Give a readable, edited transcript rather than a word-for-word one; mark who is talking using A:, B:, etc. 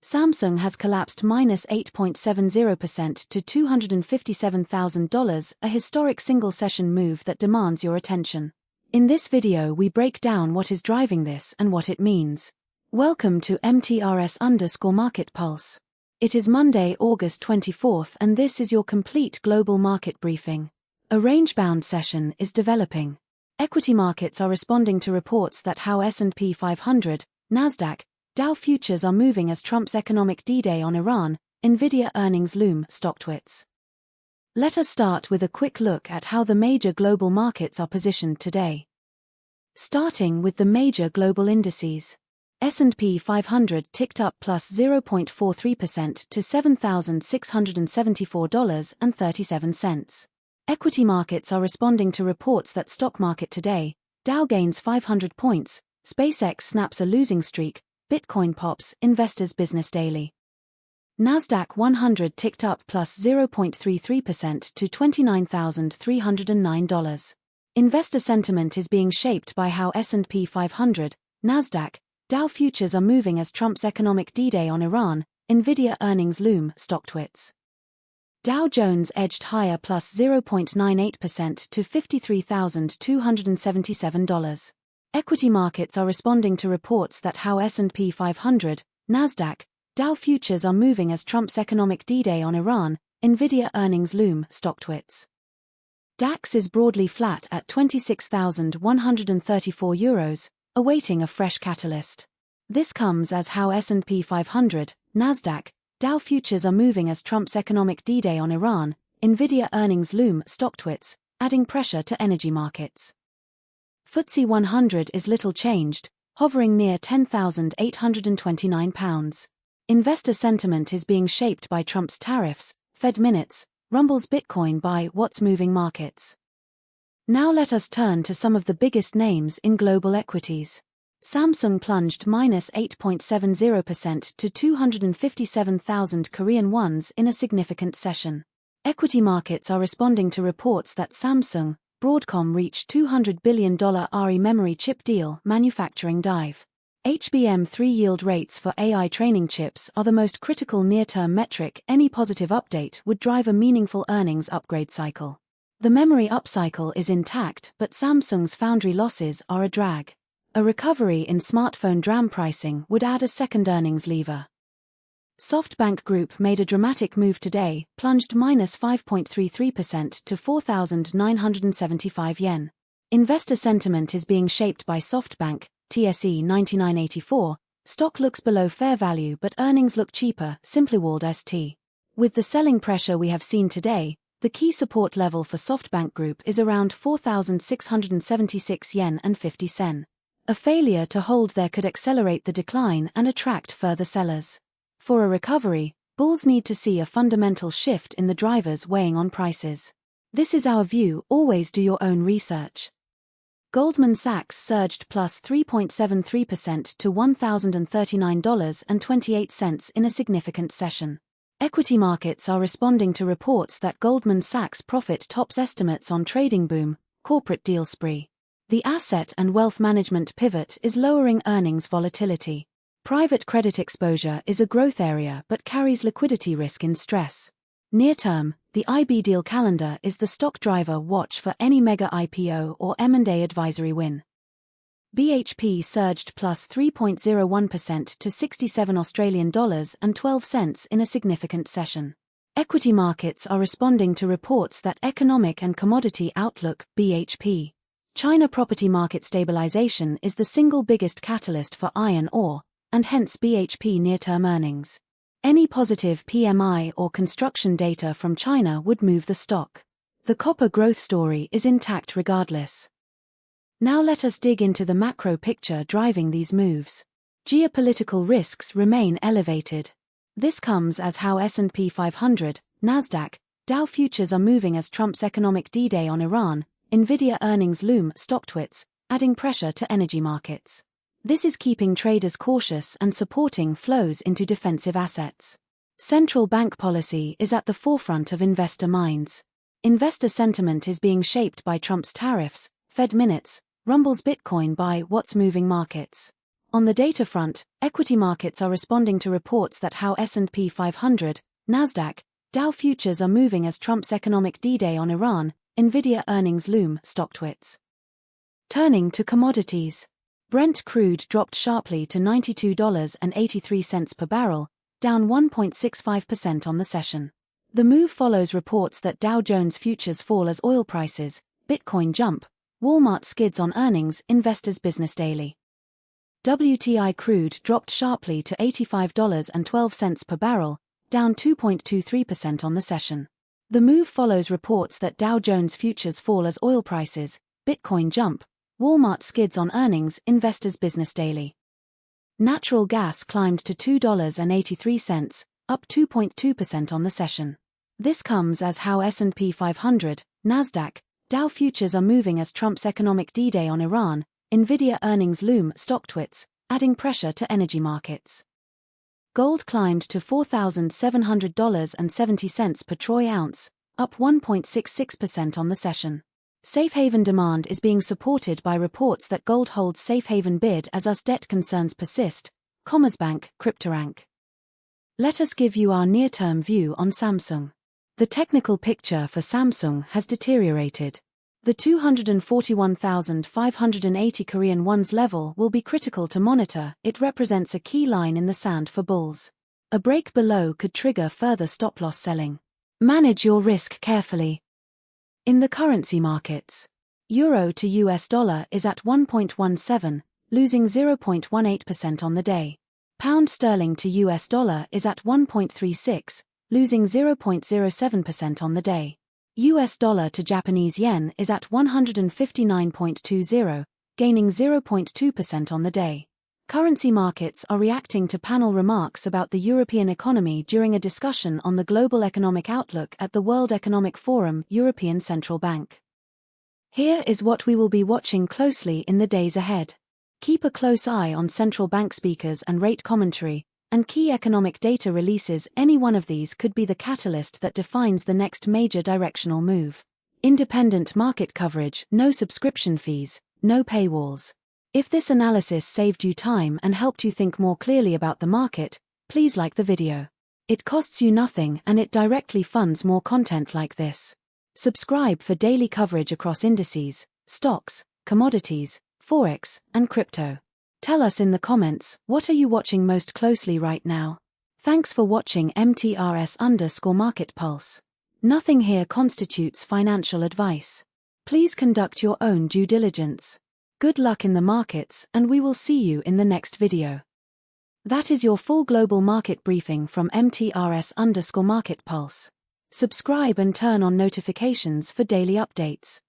A: Samsung has collapsed -8.70% to $257,000, a historic single-session move that demands your attention. In this video we break down what is driving this and what it means. Welcome to MTRS_Market Pulse. It is Monday, August 24th, and this is your complete global market briefing. A range-bound session is developing. Equity markets are responding to reports that how S&P 500, NASDAQ, Dow futures are moving as Trump's economic D-Day on Iran, Nvidia earnings loom, stock twits. Let us start with a quick look at how the major global markets are positioned today. Starting with the major global indices. S&P 500 ticked up plus 0.43% to $7,674.37. Equity markets are responding to reports that stock market today, Dow gains 500 points, SpaceX snaps a losing streak, Bitcoin pops, Investors Business Daily. NASDAQ 100 ticked up plus 0.33% to $29,309. Investor sentiment is being shaped by how S&P 500, NASDAQ, Dow futures are moving as Trump's economic D-Day on Iran, Nvidia earnings loom, stock twits. Dow Jones edged higher plus 0.98% to $53,277. Equity markets are responding to reports that how S&P 500, NASDAQ, Dow futures are moving as Trump's economic D-Day on Iran, Nvidia earnings loom, stock twits. DAX is broadly flat at €26,134, awaiting a fresh catalyst. This comes as how S&P 500, NASDAQ, Dow futures are moving as Trump's economic D-Day on Iran, Nvidia earnings loom, stock twits, adding pressure to energy markets. FTSE 100 is little changed, hovering near £10,829. Investor sentiment is being shaped by Trump's tariffs, Fed minutes, rumbles Bitcoin by what's moving markets. Now let us turn to some of the biggest names in global equities. Samsung plunged -8.70% to 257,000 Korean wons in a significant session. Equity markets are responding to reports that Samsung, Broadcom reached $200 billion RE memory chip deal, manufacturing dive. HBM3 yield rates for AI training chips are the most critical near-term metric. Any positive update would drive a meaningful earnings upgrade cycle. The memory upcycle is intact, but Samsung's foundry losses are a drag. A recovery in smartphone DRAM pricing would add a second earnings lever. SoftBank Group made a dramatic move today, plunged -5.33% to 4,975 yen. Investor sentiment is being shaped by SoftBank, TSE 9984, stock looks below fair value but earnings look cheaper, Simpliwald ST. With the selling pressure we have seen today, the key support level for SoftBank Group is around 4,676 yen and 50 sen. A failure to hold there could accelerate the decline and attract further sellers. For a recovery, bulls need to see a fundamental shift in the drivers weighing on prices. This is our view, always do your own research. Goldman Sachs surged plus 3.73% to $1,039.28 in a significant session. Equity markets are responding to reports that Goldman Sachs profit tops estimates on trading boom, corporate deal spree. The asset and wealth management pivot is lowering earnings volatility. Private credit exposure is a growth area but carries liquidity risk in stress. Near term, the IB deal calendar is the stock driver. Watch for any mega IPO or M&A advisory win. BHP surged plus 3.01% to $67.12 in a significant session. Equity markets are responding to reports that economic and commodity outlook, BHP. China property market stabilization is the single biggest catalyst for iron ore, and hence BHP near-term earnings. Any positive PMI or construction data from China would move the stock. The copper growth story is intact regardless. Now let us dig into the macro picture driving these moves. Geopolitical risks remain elevated. This comes as how S&P 500, NASDAQ, Dow futures are moving as Trump's economic D-Day on Iran, Nvidia earnings loom, stock twits, adding pressure to energy markets. This is keeping traders cautious and supporting flows into defensive assets. Central bank policy is at the forefront of investor minds. Investor sentiment is being shaped by Trump's tariffs, Fed minutes, rumbles Bitcoin by what's moving markets. On the data front, equity markets are responding to reports that how S&P 500, NASDAQ, Dow futures are moving as Trump's economic D-Day on Iran, Nvidia earnings loom, stock twits. Turning to commodities. Brent crude dropped sharply to $92.83 per barrel, down 1.65% on the session. The move follows reports that Dow Jones futures fall as oil prices, Bitcoin jump, Walmart skids on earnings, Investors Business Daily. WTI crude dropped sharply to $85.12 per barrel, down 2.23% on the session. The move follows reports that Dow Jones futures fall as oil prices, Bitcoin jump, Walmart skids on earnings, Investors Business Daily. Natural gas climbed to $2.83, up 2.2% on the session. This comes as how S&P 500, NASDAQ, Dow futures are moving as Trump's economic D-Day on Iran, Nvidia earnings loom, stock twits, adding pressure to energy markets. Gold climbed to $4,700.70 per troy ounce, up 1.66% on the session. Safe haven demand is being supported by reports that gold holds safe haven bid as US debt concerns persist, Commerzbank, Cryptorank. Let us give you our near-term view on Samsung. The technical picture for Samsung has deteriorated. The 241,580 Korean won's level will be critical to monitor. It represents a key line in the sand for bulls. A break below could trigger further stop-loss selling. Manage your risk carefully. In the currency markets, euro to US dollar is at 1.17, losing 0.18% on the day. Pound sterling to US dollar is at 1.36, losing 0.07% on the day. US dollar to Japanese yen is at 159.20, gaining 0.2% on the day. Currency markets are reacting to panel remarks about the European economy during a discussion on the global economic outlook at the World Economic Forum, European Central Bank. Here is what we will be watching closely in the days ahead. Keep a close eye on central bank speakers and rate commentary, and key economic data releases. Any one of these could be the catalyst that defines the next major directional move. Independent market coverage, no subscription fees, no paywalls. If this analysis saved you time and helped you think more clearly about the market, please like the video. It costs you nothing and it directly funds more content like this. Subscribe for daily coverage across indices, stocks, commodities, forex, and crypto. Tell us in the comments, what are you watching most closely right now? Thanks for watching MTRS_Market Pulse. Nothing here constitutes financial advice. Please conduct your own due diligence. Good luck in the markets, and we will see you in the next video. That is your full global market briefing from MTRS_Market Pulse. Subscribe and turn on notifications for daily updates.